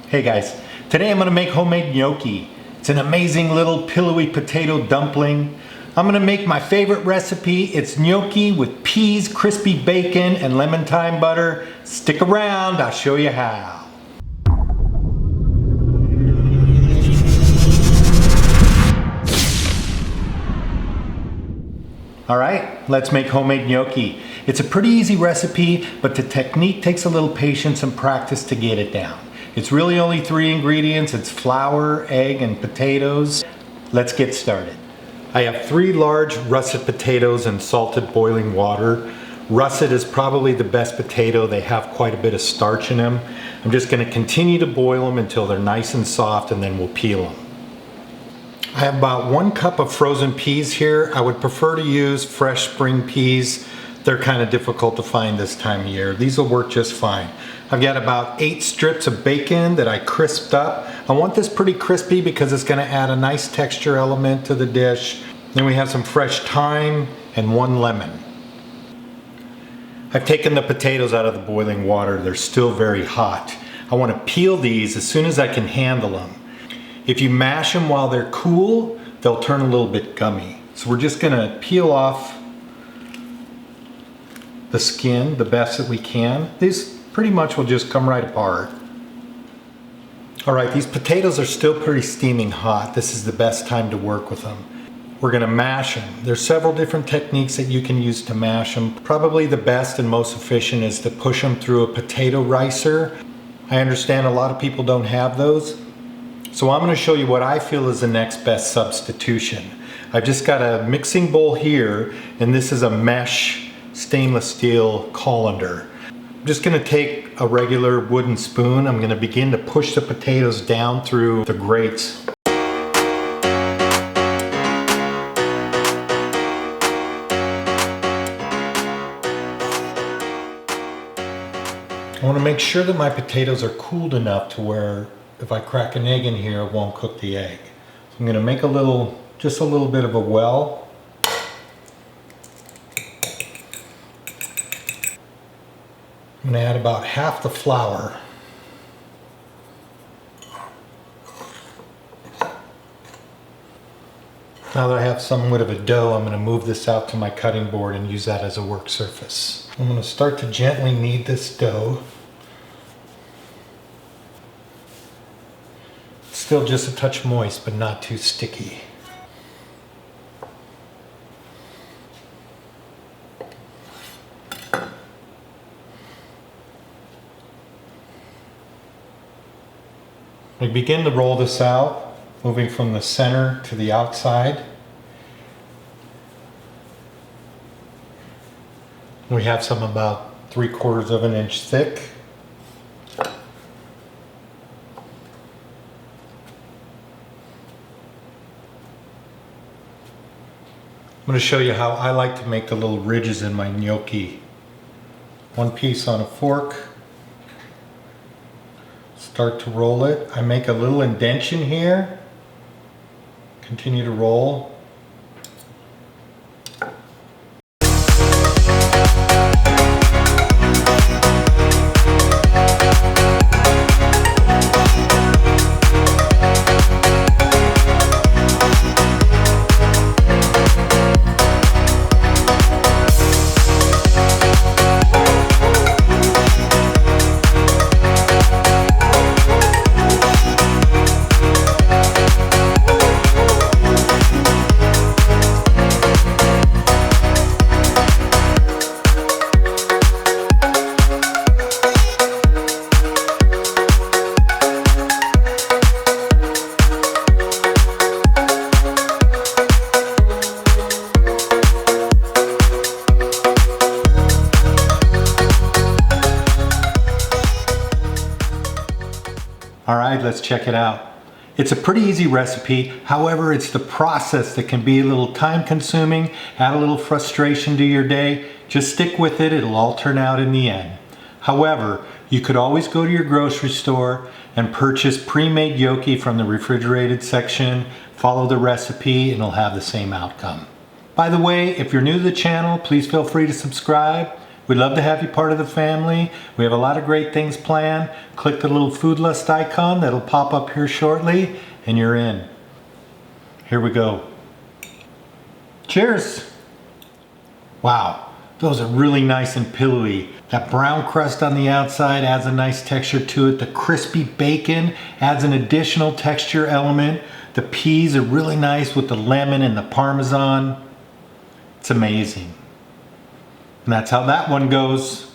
Hey guys, today I'm going to make homemade gnocchi. It's an amazing little pillowy potato dumpling. I'm going to make my favorite recipe. It's gnocchi with peas, crispy bacon, and lemon thyme butter. Stick around, I'll show you how. Alright, let's make homemade gnocchi. It's a pretty easy recipe, but the technique takes a little patience and practice to get it down. It's really only 3 ingredients. It's flour, egg, and potatoes. Let's get started. I have 3 large russet potatoes in salted boiling water. Russet is probably the best potato. They have quite a bit of starch in them. I'm just going to continue to boil them until they're nice and soft, and then we'll peel them. I have about 1 cup of frozen peas here. I would prefer to use fresh spring peas. They're kind of difficult to find this time of year. These will work just fine. I've got about 8 strips of bacon that I crisped up. I want this pretty crispy because it's going to add a nice texture element to the dish. Then we have some fresh thyme and 1 lemon. I've taken the potatoes out of the boiling water. They're still very hot. I want to peel these as soon as I can handle them. If you mash them while they're cool, they'll turn a little bit gummy. So we're just going to peel off the skin the best that we can. These pretty much will just come right apart. Alright, these potatoes are still pretty steaming hot. This is the best time to work with them. We're going to mash them. There's several different techniques that you can use to mash them. Probably the best and most efficient is to push them through a potato ricer. I understand a lot of people don't have those. So I'm going to show you what I feel is the next best substitution. I've just got a mixing bowl here, and this is a mesh stainless steel colander. I'm just going to take a regular wooden spoon. I'm going to begin to push the potatoes down through the grates. I want to make sure that my potatoes are cooled enough to where if I crack an egg in here, it won't cook the egg. So I'm going to make just a little bit of a well. I'm going to add about half the flour. Now that I have somewhat of a dough, I'm going to move this out to my cutting board and use that as a work surface. I'm going to start to gently knead this dough. Still just a touch moist, but not too sticky. We begin to roll this out, moving from the center to the outside. We have some about 3/4 of an inch thick. I'm going to show you how I like to make the little ridges in my gnocchi. 1 piece on a fork. Start to roll it. I make a little indentation here. Continue to roll. Alright, let's check it out. It's a pretty easy recipe. However, it's the process that can be a little time consuming, add a little frustration to your day. Just stick with it, it'll all turn out in the end. However, you could always go to your grocery store and purchase pre-made gnocchi from the refrigerated section, follow the recipe, and it'll have the same outcome. By the way, if you're new to the channel, please feel free to subscribe. We'd love to have you part of the family. We have a lot of great things planned. Click the little Food List icon that'll pop up here shortly, and you're in. Here we go. Cheers. Wow, those are really nice and pillowy. That brown crust on the outside adds a nice texture to it. The crispy bacon adds an additional texture element. The peas are really nice with the lemon and the Parmesan. It's amazing. And that's how that one goes.